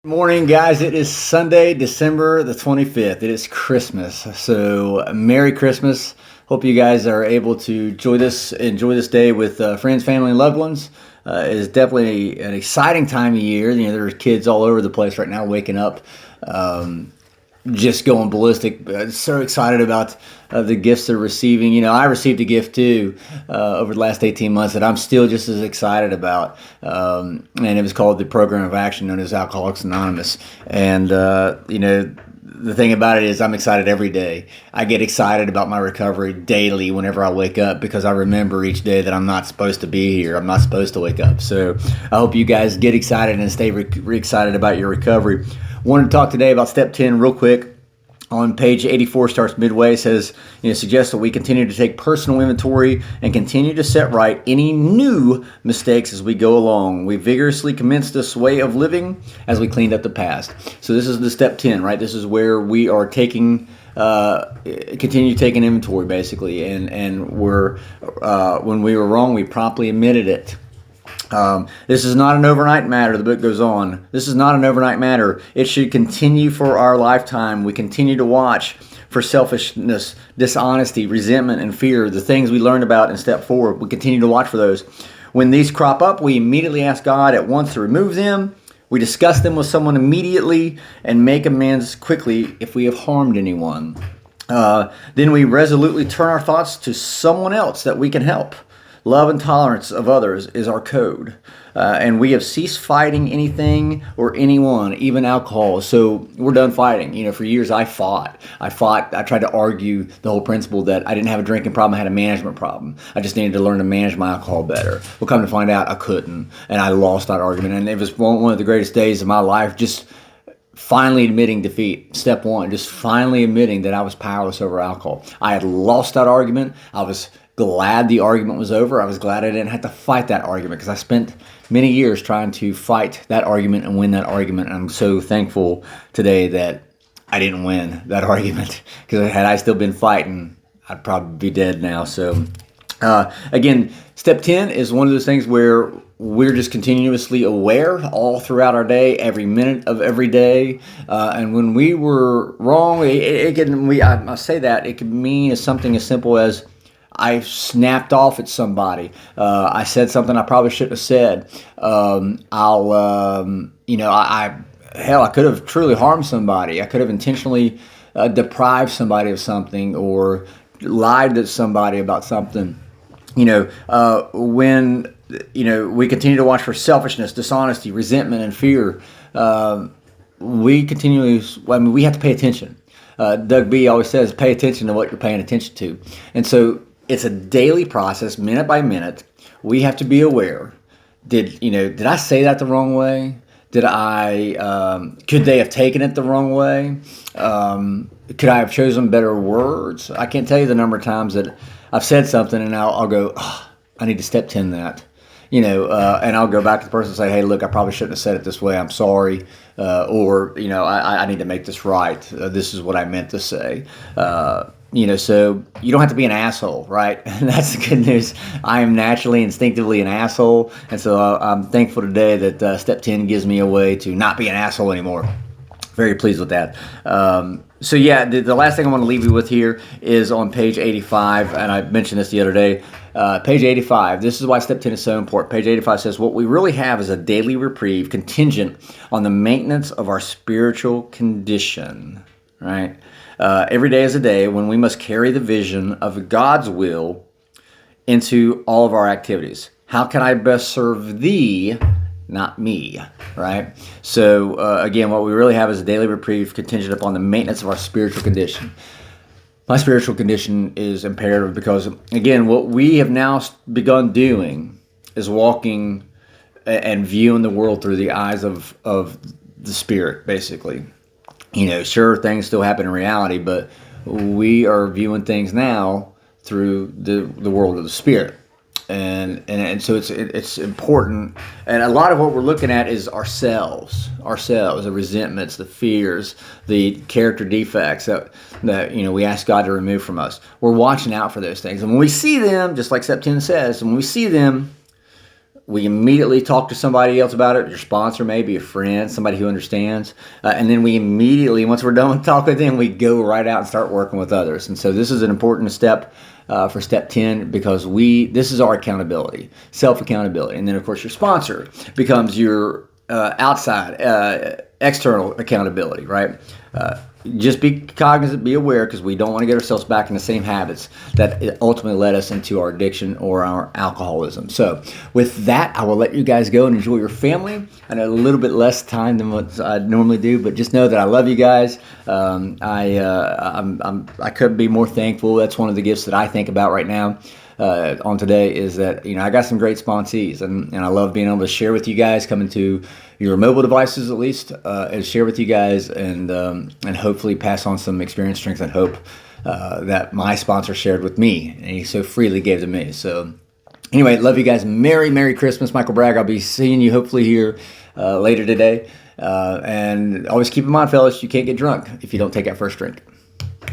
Morning, guys. It is Sunday, December the 25th. It is Christmas. So, Merry Christmas. Hope you guys are able to enjoy this day with friends, family, and loved ones. It is definitely an exciting time of year. There's kids all over the place right now waking up. Just going ballistic. So excited about the gifts they're receiving. I received a gift too over the last 18 months that I'm still just as excited about. And it was called the Program of Action known as Alcoholics Anonymous. And, the thing about it is I'm excited every day. I get excited about my recovery daily whenever I wake up because I remember each day that I'm not supposed to be here. I'm not supposed to wake up. So I hope you guys get excited and stay excited about your recovery. Wanted to talk today about step 10 real quick. On page 84, starts midway, says, suggests that we continue to take personal inventory and continue to set right any new mistakes as we go along. We vigorously commence this way of living as we cleaned up the past. So this is the step 10, right? This is where we are continue taking inventory, basically. And we're, when we were wrong, we promptly admitted it. This is not an overnight matter. The book goes on. This is not an overnight matter. It should continue for our lifetime. We continue to watch for selfishness, dishonesty, resentment, and fear. The things we learned about in step 4. We continue to watch for those. When these crop up, we immediately ask God at once to remove them. We discuss them with someone immediately and make amends quickly if we have harmed anyone. Then we resolutely turn our thoughts to someone else that we can help. Love and tolerance of others is our code. And we have ceased fighting anything or anyone, even alcohol. So we're done fighting. For years I fought. I tried to argue the whole principle that I didn't have a drinking problem, I had a management problem. I just needed to learn to manage my alcohol better. Well, come to find out, I couldn't. And I lost that argument. And it was one of the greatest days of my life, just finally admitting defeat. Step 1, just finally admitting that I was powerless over alcohol. I had lost that argument. I was glad the argument was over. I was glad I didn't have to fight that argument because I spent many years trying to fight that argument and win that argument. And I'm so thankful today that I didn't win that argument because had I still been fighting, I'd probably be dead now. So again, step 10 is one of those things where we're just continuously aware all throughout our day, every minute of every day. And when we were wrong, I say that it could mean something as simple as I snapped off at somebody. I said something I probably shouldn't have said. I could have truly harmed somebody. I could have intentionally deprived somebody of something or lied to somebody about something. When we continue to watch for selfishness, dishonesty, resentment, and fear, we have to pay attention. Doug B. always says, pay attention to what you're paying attention to. And so it's a daily process, minute by minute. We have to be aware. Did I say that the wrong way? Could they have taken it the wrong way? Could I have chosen better words? I can't tell you the number of times that I've said something and I'll go, I need to step 10 that. And I'll go back to the person and say, hey, look, I probably shouldn't have said it this way. I'm sorry. I need to make this right. This is what I meant to say. So you don't have to be an asshole, right? And that's the good news. I am naturally, instinctively an asshole. And so I'm thankful today that step 10 gives me a way to not be an asshole anymore. Very pleased with that. The last thing I want to leave you with here is on page 85, and I mentioned this the other day. Page 85, this is why step 10 is so important. Page 85 says, what we really have is a daily reprieve contingent on the maintenance of our spiritual condition, right? Every day is a day when we must carry the vision of God's will into all of our activities. How can I best serve thee, not me, right? So again, what we really have is a daily reprieve contingent upon the maintenance of our spiritual condition. My spiritual condition is imperative because, again, what we have now begun doing is walking and viewing the world through the eyes of the Spirit, basically. Sure, things still happen in reality, but we are viewing things now through the world of the Spirit. And so it's important. And a lot of what we're looking at is ourselves, the resentments, the fears, the character defects that we ask God to remove from us. We're watching out for those things. And when we see them, just like step 10 says, when we see them, We immediately talk to somebody else about it, your sponsor, maybe a friend, somebody who understands. And then we immediately, once we're done with talking with them, we go right out and start working with others. And so this is an important step for step 10 because this is our accountability, self-accountability. And then, of course, your sponsor becomes your outside, external accountability, right? Just be cognizant, be aware, because we don't want to get ourselves back in the same habits that ultimately led us into our addiction or our alcoholism. So with that, I will let you guys go and enjoy your family. I know a little bit less time than what I normally do, but just know that I love you guys. I couldn't be more thankful. That's one of the gifts that I think about right now. On today is that, I got some great sponsees, and I love being able to share with you guys, coming to your mobile devices at least, and share with you guys, and hopefully pass on some experience, strength, and hope that my sponsor shared with me, and he so freely gave to me. So anyway, love you guys. Merry Christmas. Michael Bragg. I'll be seeing you hopefully here later today. And always keep in mind, fellas, you can't get drunk if you don't take that first drink.